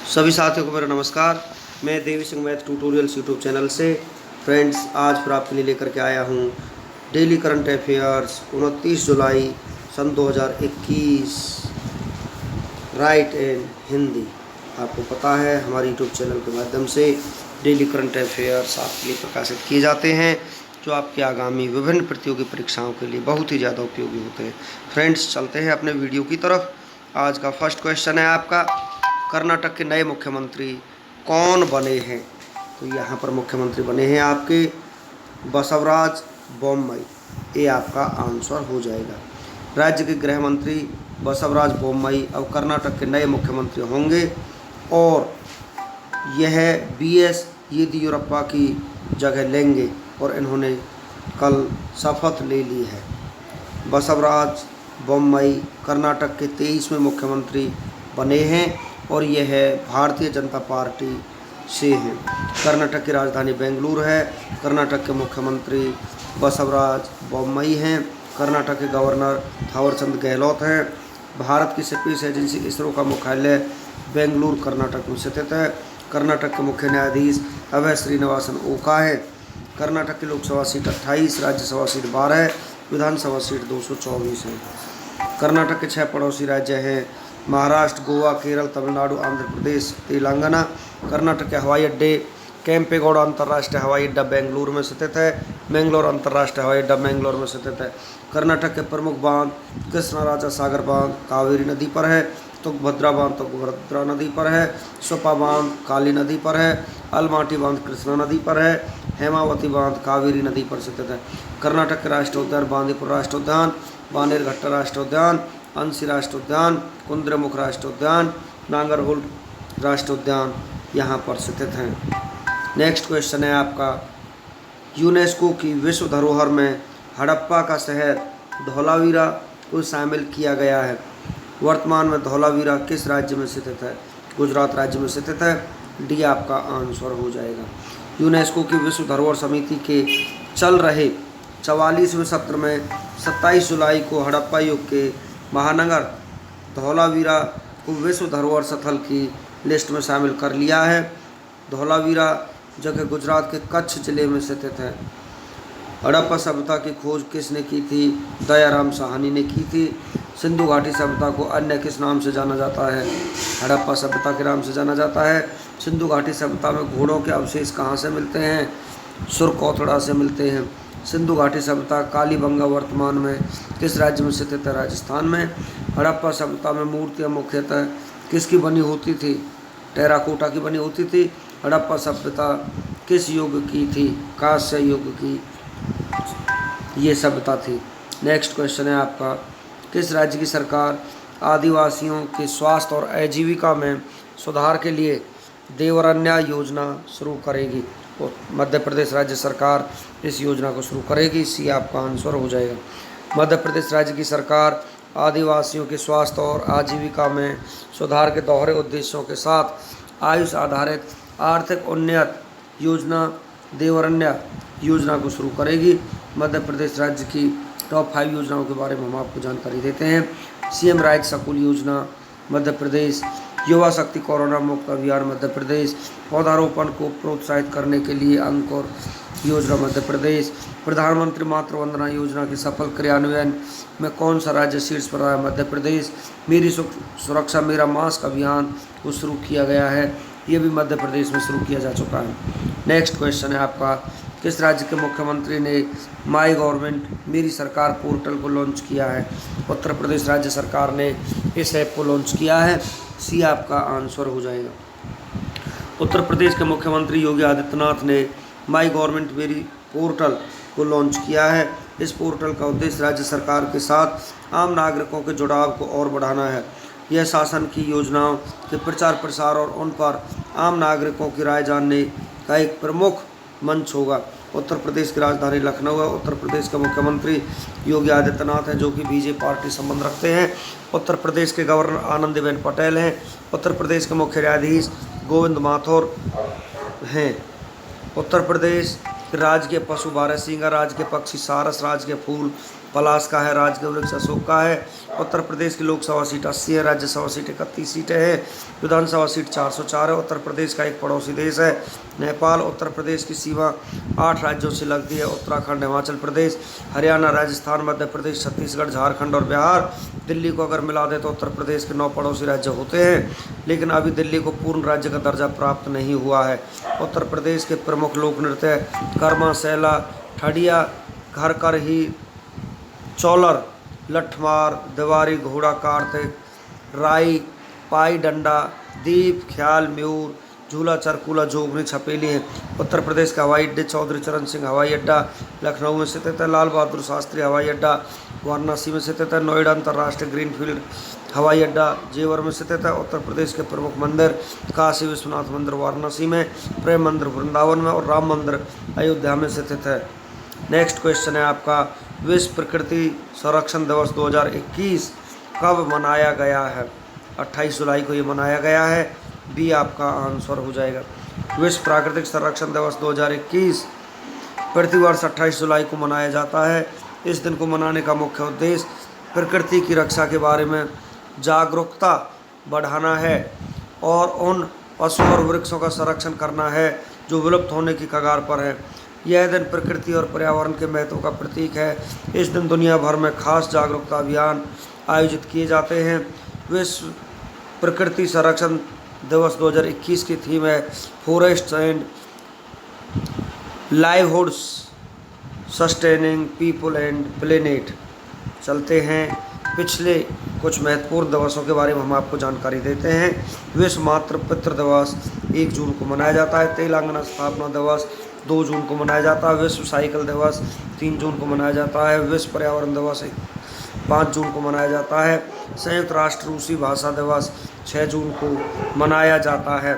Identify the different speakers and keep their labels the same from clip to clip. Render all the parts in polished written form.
Speaker 1: सभी साथियों को मेरा नमस्कार। मैं Devi Singh math tutorials YouTube channel से फ्रेंड्स आज फिर आपके लिए लेकर के आया हूँ डेली करंट अफेयर्स 29 जुलाई सन 2021 राइट इन हिंदी। आपको पता है हमारे यूट्यूब चैनल के माध्यम से डेली करंट अफेयर्स आपके लिए प्रकाशित किए जाते हैं जो आपकी आगामी विभिन्न प्रतियोगी परीक्षाओं के लिए बहुत ही ज़्यादा उपयोगी होते हैं। फ्रेंड्स चलते हैं अपने वीडियो की तरफ। आज का फर्स्ट क्वेश्चन है आपका, कर्नाटक के नए मुख्यमंत्री कौन बने हैं? तो यहाँ पर मुख्यमंत्री बने हैं आपके बसवराज बोम्मई। ये आपका आंसर हो जाएगा। राज्य के गृह मंत्री बसवराज बोम्मई अब कर्नाटक के नए मुख्यमंत्री होंगे और यह बीएस येदियुरप्पा की जगह लेंगे और इन्होंने कल शपथ ले ली है। बसवराज बोम्मई कर्नाटक के 23वें मुख्यमंत्री बने हैं और यह भारतीय जनता पार्टी से हैं। कर्नाटक की राजधानी बेंगलुरु है। कर्नाटक के मुख्यमंत्री बसवराज बोम्मई हैं। कर्नाटक के गवर्नर थावरचंद गहलोत हैं। भारत की स्पेस एजेंसी इसरो का मुख्यालय बेंगलुरु कर्नाटक में स्थित है। कर्नाटक के मुख्य न्यायाधीश अभय श्रीनिवासन ओका है। कर्नाटक की लोकसभा सीट 28, राज्यसभा सीट 12, विधानसभा सीट 224 है। कर्नाटक के 6 पड़ोसी राज्य हैं महाराष्ट्र, गोवा, केरल, तमिलनाडु, आंध्र प्रदेश, तेलंगाना। कर्नाटक के हवाई अड्डे केम्पेगौड़ा अंतर्राष्ट्रीय हवाई अड्डा बेंगलुरु में स्थित है। मैंगलोर अंतर्राष्ट्रीय हवाई अड्डा मैंगलोर में स्थित है। कर्नाटक के प्रमुख बांध कृष्णराजा सागर बांध कावेरी नदी पर है। तुंगभद्रा बांध तुंगभद्रा नदी पर है। सुपा बांध काली नदी पर है। अलमाटी बांध कृष्णा नदी पर है। हेमावती बांध कावेरी नदी पर स्थित है। कर्नाटक के राष्ट्रीय उद्यान बांदीपुर राष्ट्रीय उद्यान, बानेरघट्टा राष्ट्रीय उद्यान, अंसी राष्ट्रीय उद्यान, कुंद्रेमुख राष्ट्रीय उद्यान, नांगरहोल राष्ट्रीय उद्यान यहाँ पर स्थित हैं। नेक्स्ट क्वेश्चन है आपका, यूनेस्को की विश्व धरोहर में हड़प्पा का शहर धौलावीरा को शामिल किया गया है। वर्तमान में धौलावीरा किस राज्य में स्थित है? गुजरात राज्य में स्थित है। डी आपका आंसर हो जाएगा। यूनेस्को की विश्व धरोहर समिति के चल रहे 44वें सत्र में 27 जुलाई को हड़प्पा युग के महानगर धौलावीरा को विश्व धरोहर स्थल की लिस्ट में शामिल कर लिया है। धौलावीरा जगह गुजरात के कच्छ जिले में स्थित है। हड़प्पा सभ्यता की खोज किसने की थी? दयाराम साहनी ने की थी। सिंधु घाटी सभ्यता को अन्य किस नाम से जाना जाता है? हड़प्पा सभ्यता के नाम से जाना जाता है। सिंधु घाटी सभ्यता में घोड़ों के अवशेष कहाँ से मिलते हैं? सुरकोथड़ा से मिलते हैं। सिंधु घाटी सभ्यता कालीबंगा वर्तमान में किस राज्य में स्थित है? राजस्थान में। हड़प्पा सभ्यता में मूर्तियाँ मुख्यतः किसकी बनी होती थी? टेराकोटा की बनी होती थी। हड़प्पा सभ्यता किस युग की थी? कांस्य युग की ये सभ्यता थी। नेक्स्ट क्वेश्चन है आपका, किस राज्य की सरकार आदिवासियों के स्वास्थ्य और आजीविका में सुधार के लिए देवरन्या योजना शुरू करेगी? और मध्य प्रदेश राज्य सरकार इस योजना को शुरू करेगी। सी आपका आंसर हो जाएगा। मध्य प्रदेश राज्य की सरकार आदिवासियों के स्वास्थ्य और आजीविका में सुधार के दोहरे उद्देश्यों के साथ आयुष आधारित आर्थिक उन्नयन योजना देवरन्या योजना को शुरू करेगी। मध्य प्रदेश राज्य की टॉप 5 योजनाओं के बारे में हम आपको जानकारी देते हैं। सीएम राइट स्कूल योजना मध्य प्रदेश, युवा शक्ति कोरोना मुक्त अभियान मध्य प्रदेश, पौधारोपण को प्रोत्साहित करने के लिए अंकुर योजना मध्य प्रदेश, प्रधानमंत्री मातृ वंदना योजना के सफल क्रियान्वयन में कौन सा राज्य शीर्ष पर रहा है? मध्य प्रदेश। मेरी सुरक्षा मेरा मास्क अभियान को शुरू किया गया है, ये भी मध्य प्रदेश में शुरू किया जा चुका है। नेक्स्ट क्वेश्चन है आपका, किस राज्य के मुख्यमंत्री ने माई गवर्नमेंट मेरी सरकार पोर्टल को लॉन्च किया है? उत्तर प्रदेश राज्य सरकार ने इस ऐप को लॉन्च किया है। सी आपका आंसर हो जाएगा। उत्तर प्रदेश के मुख्यमंत्री योगी आदित्यनाथ ने माई गवर्नमेंट मेरी पोर्टल को लॉन्च किया है। इस पोर्टल का उद्देश्य राज्य सरकार के साथ आम नागरिकों के जुड़ाव को और बढ़ाना है। यह शासन की योजनाओं के प्रचार प्रसार और उन पर आम नागरिकों की राय जानने का एक प्रमुख मंच होगा। उत्तर प्रदेश की राजधानी लखनऊ है। उत्तर प्रदेश के मुख्यमंत्री योगी आदित्यनाथ हैं जो कि बीजेपी पार्टी संबंध रखते हैं। उत्तर प्रदेश के गवर्नर आनंदीबेन पटेल हैं। उत्तर प्रदेश के मुख्य न्यायाधीश गोविंद माथुर हैं। उत्तर प्रदेश राज्य के पशु बारहसिंगा, राज्य के पक्षी सारस, राज्य के फूल पलाश का है, राजकीय वृक्ष अशोक का है। उत्तर प्रदेश की लोकसभा सीट 80 है, राज्यसभा सीट 31 सीटें हैं, विधानसभा सीट 404 है। उत्तर प्रदेश का एक पड़ोसी देश है नेपाल। उत्तर प्रदेश की सीमा 8 राज्यों से लगती है, उत्तराखंड, हिमाचल प्रदेश, हरियाणा, राजस्थान, मध्य प्रदेश, छत्तीसगढ़, झारखंड और बिहार। दिल्ली को अगर मिला दे तो उत्तर प्रदेश के 9 पड़ोसी राज्य होते हैं, लेकिन अभी दिल्ली को पूर्ण राज्य का दर्जा प्राप्त नहीं हुआ है। उत्तर प्रदेश के प्रमुख लोक नृत्य कर्मा, सैला, ठडिया, घर कर ही, चौलर, लठमार, देवारी, घोड़ा, कार्तिक, राई, पाई डंडा, दीप, ख्याल, म्यूर, झूला, चरकूला, जोगनी, छपेली हैं। उत्तर प्रदेश का हवाई अड्डे चौधरी चरण सिंह हवाई अड्डा लखनऊ में स्थित है, लाल बहादुर शास्त्री हवाई अड्डा वाराणसी में स्थित है, नोएडा अंतर्राष्ट्रीय ग्रीनफील्ड हवाई अड्डा जेवर में स्थित है। उत्तर प्रदेश के प्रमुख मंदिर काशी विश्वनाथ मंदिर वाराणसी में, प्रेम मंदिर वृंदावन में और राम मंदिर अयोध्या में स्थित है। नेक्स्ट क्वेश्चन है आपका, विश्व प्रकृति संरक्षण दिवस 2021 कब मनाया गया है? 28 जुलाई को ये मनाया गया है, बी आपका आंसर हो जाएगा। विश्व प्राकृतिक संरक्षण दिवस 2021 प्रतिवर्ष 28 जुलाई को मनाया जाता है। इस दिन को मनाने का मुख्य उद्देश्य प्रकृति की रक्षा के बारे में जागरूकता बढ़ाना है और उन पशुओं और वृक्षों का संरक्षण करना है जो विलुप्त होने की कगार पर है। यह दिन प्रकृति और पर्यावरण के महत्व का प्रतीक है। इस दिन दुनिया भर में खास जागरूकता अभियान आयोजित किए जाते हैं। विश्व प्रकृति संरक्षण दिवस 2021 की थीम है forest and livelihoods sustaining people and planet. चलते हैं पिछले कुछ महत्वपूर्ण दिवसों के बारे में हम आपको जानकारी देते हैं। विश्व मातृपितृ दिवस 1 जून को मनाया जाता है। तेलंगाना स्थापना दिवस 2 जून को मनाया जाता है। विश्व साइकिल दिवस 3 जून को मनाया जाता है। विश्व पर्यावरण दिवस 5 जून को मनाया जाता है। संयुक्त राष्ट्र रूसी भाषा दिवस 6 जून को मनाया जाता है।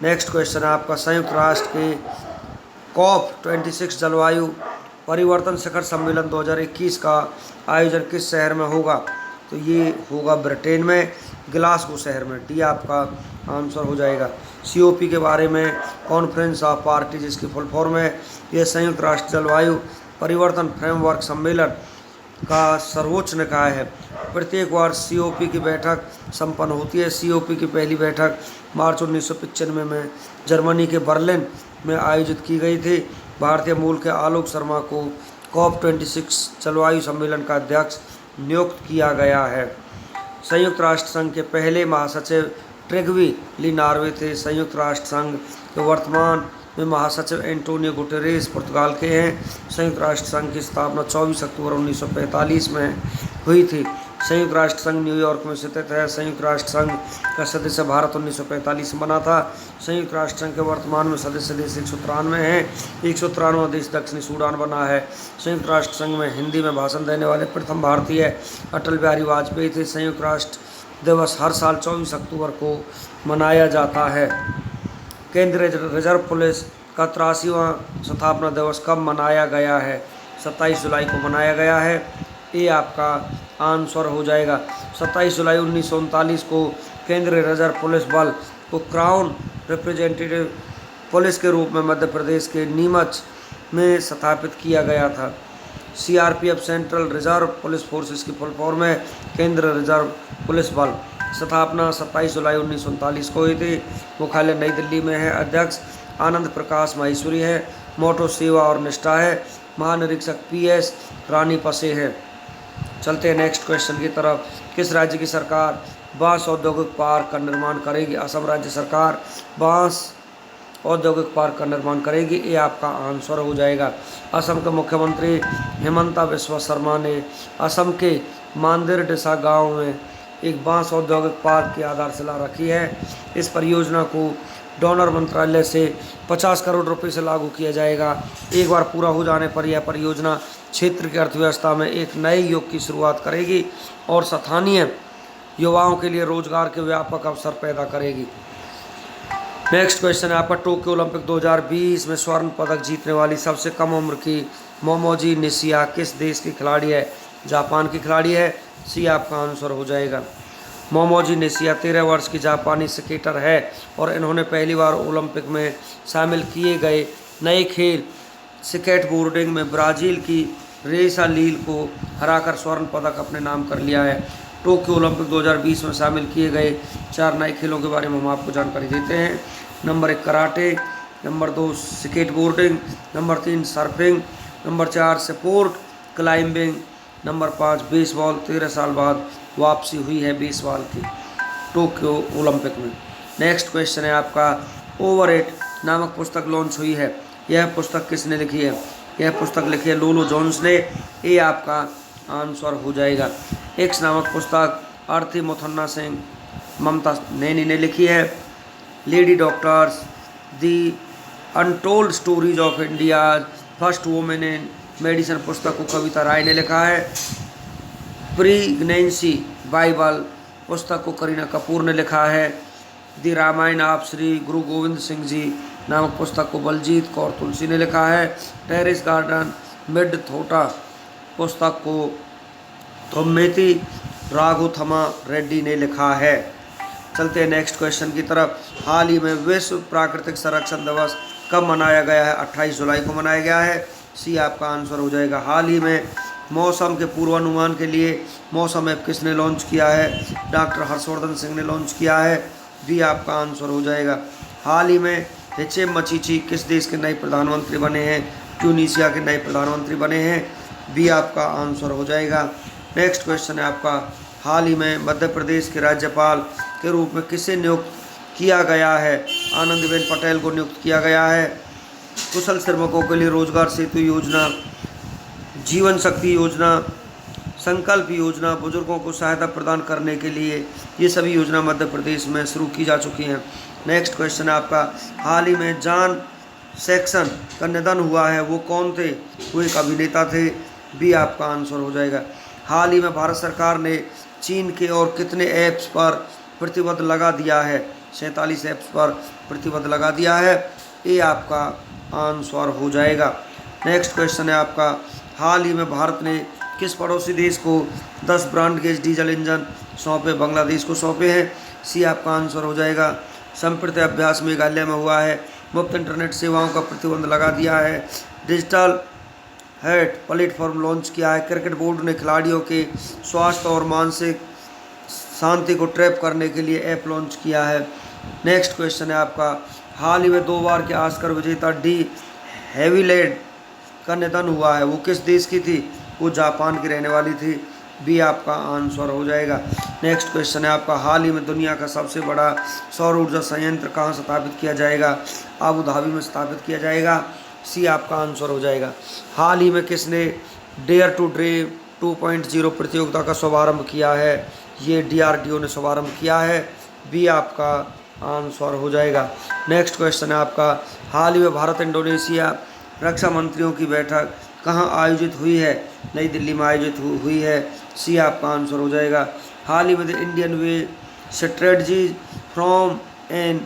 Speaker 1: नेक्स्ट क्वेश्चन है आपका, संयुक्त राष्ट्र के COP26 जलवायु परिवर्तन शिखर सम्मेलन 2021 का आयोजन किस शहर में होगा? तो ये होगा ब्रिटेन में, ग्लासगो शहर में, डी आपका आंसर हो जाएगा। COP के बारे में कॉन्फ्रेंस ऑफ पार्टी जिसकी फुल फॉर्म है, यह संयुक्त राष्ट्र जलवायु परिवर्तन फ्रेमवर्क सम्मेलन का सर्वोच्च निकाय है। प्रत्येक वर्ष COP की बैठक संपन्न होती है। COP की पहली बैठक मार्च 1995 में जर्मनी के बर्लिन में आयोजित की गई थी। भारतीय मूल के आलोक शर्मा को COP26 जलवायु सम्मेलन का अध्यक्ष नियुक्त किया गया है। संयुक्त राष्ट्र संघ के पहले महासचिव ट्रिग्वी ली नार्वे थे। संयुक्त राष्ट्र संघ के वर्तमान में महासचिव एंटोनियो गुटेरेस पुर्तगाल के हैं। संयुक्त राष्ट्र संघ की स्थापना 24 अक्टूबर 1945 में हुई थी। संयुक्त राष्ट्र संघ न्यूयॉर्क में स्थित है। संयुक्त राष्ट्र संघ का सदस्य भारत 1945 में बना था। संयुक्त राष्ट्र संघ के वर्तमान में सदस्य देश 193 हैं। 193वां देश दक्षिणी सूडान बना है। संयुक्त राष्ट्र संघ में हिंदी में भाषण देने वाले प्रथम भारतीय अटल बिहारी वाजपेयी थे। संयुक्त राष्ट्र दिवस हर साल 24 अक्टूबर को मनाया जाता है। केंद्रीय रिजर्व पुलिस का 83वां स्थापना दिवस कब मनाया गया है? 27 जुलाई को मनाया गया है, ये आपका आंसर हो जाएगा। 27 जुलाई 1939 को केंद्रीय रिजर्व पुलिस बल को क्राउन रिप्रेजेंटेटिव पुलिस के रूप में मध्य प्रदेश के नीमच में स्थापित किया गया था। CRPF central reserve police forces की फुल फॉर्म है केंद्रीय रिजर्व पुलिस बल। स्थापना 27 जुलाई 1939 को हुई थी। मुख्यालय नई दिल्ली में है। अध्यक्ष आनंद प्रकाश माहेश्वरी है। मोटो सेवा और निष्ठा है। महानिरीक्षक PS रानी पसे है। चलते हैं नेक्स्ट क्वेश्चन की तरफ। किस राज्य की सरकार बांस औद्योगिक पार्क का निर्माण करेगी? असम राज्य सरकार बांस औद्योगिक पार्क का निर्माण करेगी, ये आपका आंसर हो जाएगा। असम के मुख्यमंत्री हिमंता बिस्वा शर्मा ने असम के मांदिर डिसा गांव में एक बांस औद्योगिक पार्क की आधारशिला रखी है। इस परियोजना को डोनर मंत्रालय से 50 करोड़ रुपए से लागू किया जाएगा। एक बार पूरा हो जाने पर यह परियोजना क्षेत्र की अर्थव्यवस्था में एक नए युग की शुरुआत करेगी और स्थानीय युवाओं के लिए रोजगार के व्यापक अवसर पैदा करेगी। नेक्स्ट क्वेश्चन है आपका, टोक्यो ओलंपिक 2020 में स्वर्ण पदक जीतने वाली सबसे कम उम्र की मोमोजी निशिया किस देश की खिलाड़ी है? जापान की खिलाड़ी है, सी आपका आंसर हो जाएगा। मोमोजी निशिया 13 वर्ष की जापानी स्केटर है और इन्होंने पहली बार ओलंपिक में शामिल किए गए नए खेल स्केटबोर्डिंग में ब्राज़ील की रेसा लील को हराकर स्वर्ण पदक अपने नाम कर लिया है। टोक्यो ओलंपिक 2020 में शामिल किए गए 4 नए खेलों के बारे में हम आपको जानकारी देते हैं। Number 1 karate, number 2 skateboarding, number 3 surfing, number 4 sport climbing, number 5 baseball. 13 साल बाद वापसी हुई है बेसबॉल की टोक्यो ओलंपिक में। नेक्स्ट क्वेश्चन है आपका, ओवर 8 नामक पुस्तक लॉन्च हुई है। यह पुस्तक किसने लिखी है? यह पुस्तक लिखी है लोलो जोन्स ने। ये आपका आंसर हो जाएगा। एक्स नामक पुस्तक आरती मुथन्ना सिंह ममता नैनी ने लिखी है। Lady doctors the untold stories of India first women in medicine पुस्तक को कविता राय ने लिखा है। प्रेगनेंसी बाइबल पुस्तक को करीना कपूर ने लिखा है। द रामायण ऑफ श्री गुरु गोविंद सिंह जी नामक पुस्तक को बलजीत कौर तुलसी ने लिखा है। टेरिस गार्डन मिड थोटा पुस्तक को थोम्मेती राघुथमा रेड्डी ने लिखा है। चलते हैं नेक्स्ट क्वेश्चन की तरफ। हाल ही में विश्व प्राकृतिक संरक्षण दिवस कब मनाया गया है? 28 जुलाई को मनाया गया है। सी आपका आंसर हो जाएगा। हाल ही में मौसम के पूर्वानुमान के लिए मौसम ऐप किसने लॉन्च किया है? डॉक्टर हर्षवर्धन सिंह ने लॉन्च किया है। बी आपका आंसर हो जाएगा। हाल ही में हिचेम मचीची किस देश के नए प्रधानमंत्री बने हैं? ट्यूनीशिया के नए प्रधानमंत्री बने हैं। बी आपका आंसर हो जाएगा। नेक्स्ट क्वेश्चन है आपका, हाल ही में मध्य प्रदेश के राज्यपाल के रूप में किसे नियुक्त किया गया है? आनंदीबेन पटेल को नियुक्त किया गया है। कुशल श्रमिकों के लिए रोजगार सेतु योजना, जीवन शक्ति योजना, संकल्प योजना, बुजुर्गों को सहायता प्रदान करने के लिए, ये सभी योजना मध्य प्रदेश में शुरू की जा चुकी हैं। नेक्स्ट क्वेश्चन है आपका, हाल ही में जॉन सैक्सन का निधन हुआ है, वो कौन थे? वो एक अभिनेता थे। बी आपका आंसर हो जाएगा। हाल ही में भारत सरकार ने चीन के और कितने ऐप्स पर प्रतिबंध लगा दिया है? 47 ऐप्स पर प्रतिबंध लगा दिया है। ये आपका आंसर हो जाएगा। नेक्स्ट क्वेश्चन है आपका, हाल ही में भारत ने किस पड़ोसी देश को 10 ब्रांड गेज डीजल इंजन सौंपे? बांग्लादेश को सौंपे हैं। सी आपका आंसर हो जाएगा। संप्रति अभ्यास मेघालय में हुआ है। मुफ्त इंटरनेट सेवाओं का प्रतिबंध लगा दिया है। डिजिटल हेल्थ प्लेटफॉर्म लॉन्च किया है। क्रिकेट बोर्ड ने खिलाड़ियों के स्वास्थ्य और मानसिक शांति को ट्रैप करने के लिए ऐप लॉन्च किया है। नेक्स्ट क्वेश्चन है आपका, हाल ही में 2 बार के ऑस्कर विजेता डी हैविलैंड का निधन हुआ है, वो किस देश की थी? वो जापान की रहने वाली थी। बी आपका आंसर हो जाएगा। नेक्स्ट क्वेश्चन है आपका, हाल ही में दुनिया का सबसे बड़ा सौर ऊर्जा संयंत्र कहाँ स्थापित किया जाएगा? अबू धाबी में स्थापित किया जाएगा। सी आपका आंसर हो जाएगा। हाल ही में किसने डेयर टू ड्रीम 2.0 प्रतियोगिता का शुभारंभ किया है? ये DRDO ने शुभारंभ किया है। बी आपका आंसर हो जाएगा। नेक्स्ट क्वेश्चन है आपका, हाल ही में भारत इंडोनेशिया रक्षा मंत्रियों की बैठक कहाँ आयोजित हुई है? नई दिल्ली में आयोजित हुई है। सी आपका आंसर हो जाएगा। हाल ही में the Indian way strategy from N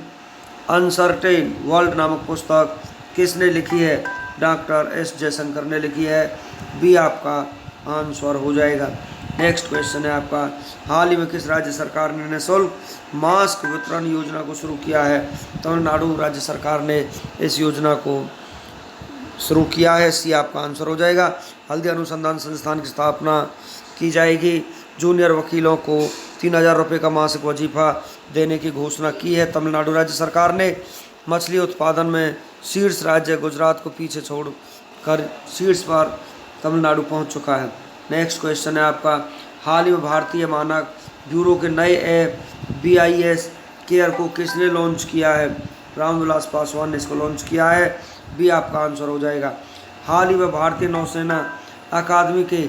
Speaker 1: uncertain world नामक पुस्तक किसने लिखी है? डॉक्टर एस जयशंकर ने लिखी है। बी आपका आंसर हो जाएगा। नेक्स्ट क्वेश्चन है आपका, हाल ही में किस राज्य सरकार ने निःशुल्क मास्क वितरण योजना को शुरू किया है? तमिलनाडु राज्य सरकार ने इस योजना को शुरू किया है। सी आपका आंसर हो जाएगा। हल्दी अनुसंधान संस्थान की स्थापना की जाएगी। जूनियर वकीलों को 3000 रुपये का मासिक वजीफा देने की घोषणा की है तमिलनाडु राज्य सरकार ने। मछली उत्पादन में शीर्ष राज्य गुजरात को पीछे छोड़कर शीर्ष पर तमिलनाडु पहुंच चुका है। नेक्स्ट क्वेश्चन है आपका, हाल ही में भारतीय मानक ब्यूरो के नए ऐप BIS केयर को किसने लॉन्च किया है? रामविलास पासवान ने इसको लॉन्च किया है। भी आपका आंसर हो जाएगा। हाल ही में भारतीय नौसेना अकादमी के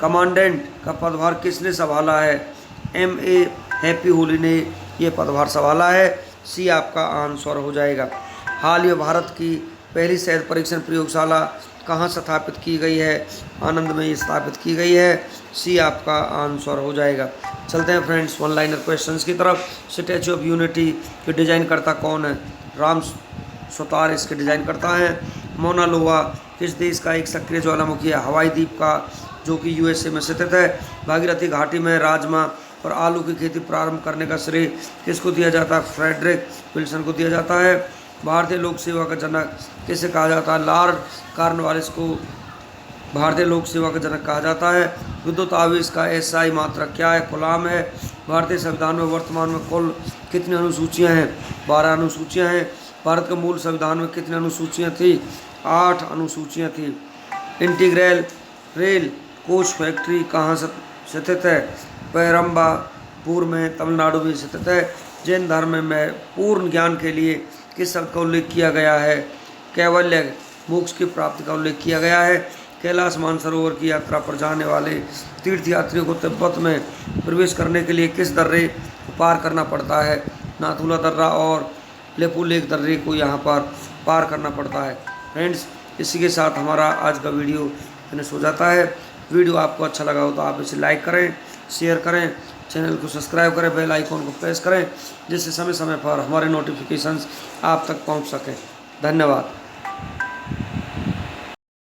Speaker 1: कमांडेंट का पदभार किसने संभाला है? MA हैप्पी होली ने ये पदभार संभाला है। सी आपका आंसर हो जाएगा। हाल ही में भारत की पहली शहद परीक्षण प्रयोगशाला कहाँ स्थापित की गई है? आनंद में स्थापित की गई है। सी आपका आंसर हो जाएगा। चलते हैं फ्रेंड्स वन लाइनर क्वेश्चंस की तरफ। स्टैचू ऑफ यूनिटी के डिजाइन करता कौन है? राम सुतार इसके डिजाइन करता है। मोना लोआ किस देश का एक सक्रिय ज्वालामुखी है? हवाई द्वीप का, जो कि USA में स्थित है। भागीरथी घाटी में राजमा और आलू की खेती प्रारंभ करने का श्रेय किसको दिया जाता है? फ्रेडरिक विल्सन को दिया जाता है। भारतीय लोक सेवा का जनक किसे कहा जाता है? लॉर्ड कॉर्नवालिस को भारतीय लोक सेवा का जनक कहा जाता है। विद्युत आवेश का एसआई मात्रक क्या है? कूलॉम है। भारतीय संविधान में वर्तमान में कुल कितनी अनुसूचियां हैं? 12 अनुसूचियां हैं। भारत के मूल संविधान में कितनी अनुसूचियां थी? 8 अनुसूचियां थी। इंटीग्रल रेल कोच फैक्ट्री कहाँ स्थित है? पेरम्बापुर में, तमिलनाडु में स्थित है। जैन धर्म में पूर्ण ज्ञान के लिए किस शब्द का उल्लेख किया गया है? कैवल्य, मोक्ष की प्राप्ति का उल्लेख किया गया है। कैलाश मानसरोवर की यात्रा पर जाने वाले तीर्थयात्रियों को तिब्बत में प्रवेश करने के लिए किस दर्रे को पार करना पड़ता है? नाथुला दर्रा और लेपुलेख दर्रे को यहाँ पर पार करना पड़ता है। फ्रेंड्स, इसी के साथ हमारा आज का वीडियो फिनिश हो जाता है। वीडियो आपको अच्छा लगा हो तो आप इसे लाइक करें, शेयर करें, चैनल को सब्सक्राइब करें, बेल आइकॉन को प्रेस करें, जिससे समय समय पर हमारे नोटिफिकेशंस आप तक पहुंच सकें। धन्यवाद।